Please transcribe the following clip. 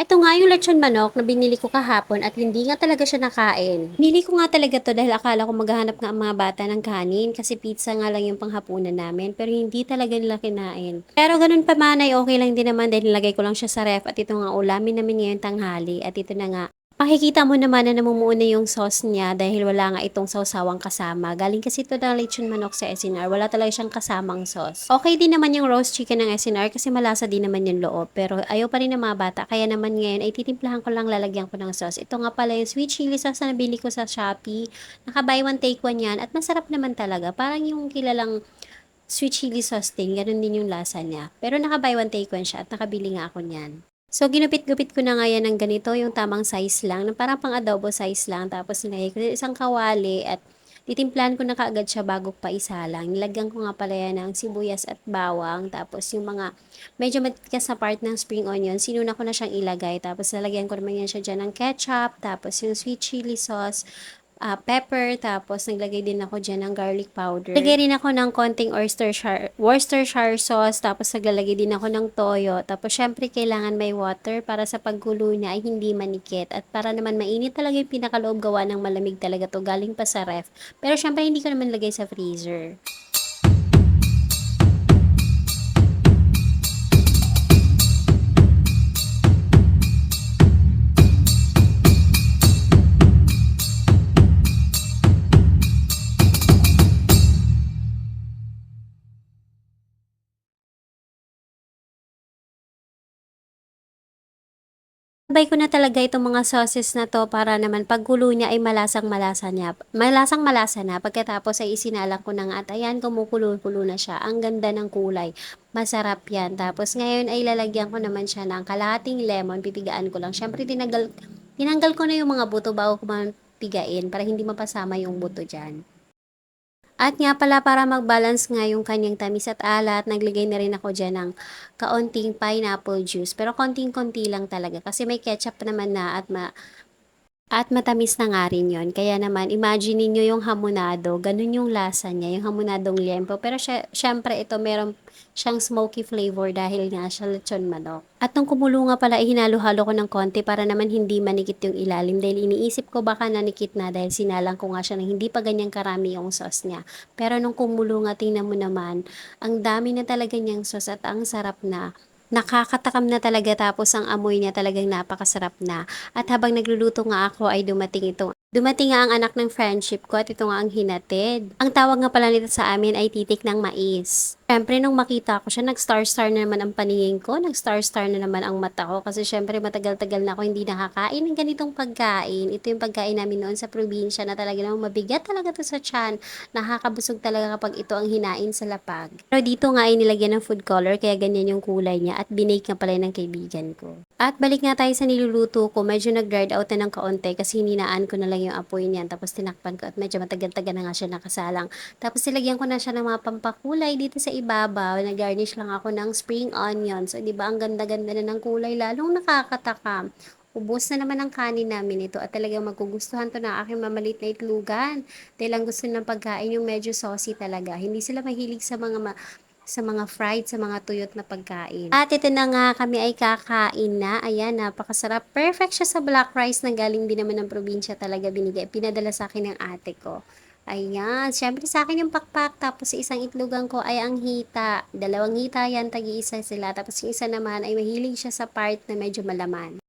Eto nga yung lechon manok na binili ko kahapon at hindi nga talaga siya nakain. Binili ko nga talaga 'to dahil akala ko maghahanap nga ang mga bata ng kanin kasi pizza nga lang yung panghapunan namin pero hindi talaga nila kinain. Pero ganun pa man ay okey lang din naman dahil nilagay ko lang siya sa ref at ito nga ulamin namin ngayong tanghali at ito na nga. Makikita mo naman na namumuo na yung sauce niya dahil wala nga itong sawsawang kasama. Galing kasi ito ng lechon manok sa SNR, wala talaga siyang kasamang sauce. Okay din naman yung roast chicken ng SNR kasi malasa din naman yung loob. Pero ayaw pa rin ng mga bata, kaya naman ngayon ay titimplahan ko lang, lalagyan ko ng sauce. Ito nga pala yung sweet chili sauce na nabili ko sa Shopee. Naka buy one take one yan at masarap naman talaga. Parang yung kilalang sweet chili sauce din, ganun din yung lasa niya. Pero naka buy one take one siya at nakabili nga ako niyan. So, ginupit-gupit ko na nga yan ng ganito, yung tamang size lang, na parang pang adobo size lang. Tapos, nilagay ko sa isang kawali at titimplahan ko na kaagad siya bago pa isalang. Nilagyan ko nga pala yan ng sibuyas at bawang. Tapos, yung mga medyo matikas na part ng spring onion, sinuna ko na siyang ilagay. Tapos, lalagyan ko naman yan siya dyan ng ketchup. Tapos, yung sweet chili sauce, pepper, tapos naglagay din ako dyan ng garlic powder. Naglagay rin ako ng konting Worcestershire sauce, tapos naglalagay din ako ng toyo. Tapos syempre kailangan may water para sa pagkulo niya ay hindi manikit. At para naman mainit talaga yung pinakaloob, gawa ng malamig talaga to galing pa sa ref. Pero syempre hindi ko naman lagay sa freezer. Sabay ko na talaga itong mga sauces na 'to para naman pagkulo niya ay malasang-malasa na. Pagkatapos ay isinalang ko na nga at ayan kumukulo-kulo na siya. Ang ganda ng kulay, masarap 'yan. Tapos ngayon ay lalagyan ko naman siya ng kalahating lemon, pipigaan ko lang. Siyempre tinanggal ko na yung mga buto bago ko man pigain para hindi mapasama yung buto diyan. At nga pala para mag-balance nga yung kanyang tamis at alat, naglagay na rin ako diyan ng kaunting pineapple juice. Pero konting-konti lang talaga kasi may ketchup naman na at matamis na nga rin yun. Kaya naman, imagine niyo yung hamonado. Ganun yung lasa niya, yung hamonadong liempo. Pero syempre ito meron siyang smoky flavor dahil nga siya lechon manok. At nung kumulo nga pala, ihinalo-halo ko ng konti para naman hindi manikit yung ilalim. Dahil iniisip ko baka nanikit na dahil sinalang ko nga siya na hindi pa ganyan karami yung sauce niya. Pero nung kumulo nga, tingnan mo naman, ang dami na talaga niyang sauce at ang sarap na. Nakakatakam na talaga tapos ang amoy niya talagang napakasarap na. At habang nagluluto nga ako ay dumating nga ang anak ng friendship ko at ito nga ang hinatid. Ang tawag nga pala nito sa amin ay titik ng mais. Siyempre nung makita ko siya, nag-star-star na naman ang paningin ko, nag-star-star na naman ang mata ko kasi siyempre matagal-tagal na ako hindi nakakain ng ganitong pagkain. Ito yung pagkain namin noon sa probinsya na talaga namang mabigat talaga to sa tiyan. Nakakabusog talaga kapag ito ang hinain sa lapag. Pero dito nga ay nilagyan ng food color kaya ganyan yung kulay niya at binake nga pala ng kaibigan ko. At balik nga tayo sa niluluto ko, medyo nag-dried out na ng kaunti kasi hininaan ko na lang yung apoy niyan tapos tinakpan ko at medyo matagal-tagal na nga siya nakasalang. Tapos nilagyan ko na siya ng mga pampakulay dito sa ibabaw. Nag-garnish lang ako ng spring onion. So, di ba ang ganda-ganda na ng kulay, lalong nakakatakam. Ubos na naman ang kanin namin ito at talagang magugustuhan to ng aking mamalit na itlugan. Dahil ang gusto ng pagkain yung medyo saucy talaga. Hindi sila mahilig sa mga fried, sa mga tuyot na pagkain. At ito na nga, kami ay kakain na. Ayan, napakasarap. Perfect siya sa black rice na galing din naman ng probinsya talaga binigay. Pinadala sa akin ng ate ko. Ayan, syempre sa akin yung pakpak, tapos sa isang itlogan ko ay ang hita. Dalawang hita yan, tagi-isa sila. Tapos yung isa naman ay mahilig siya sa part na medyo malaman.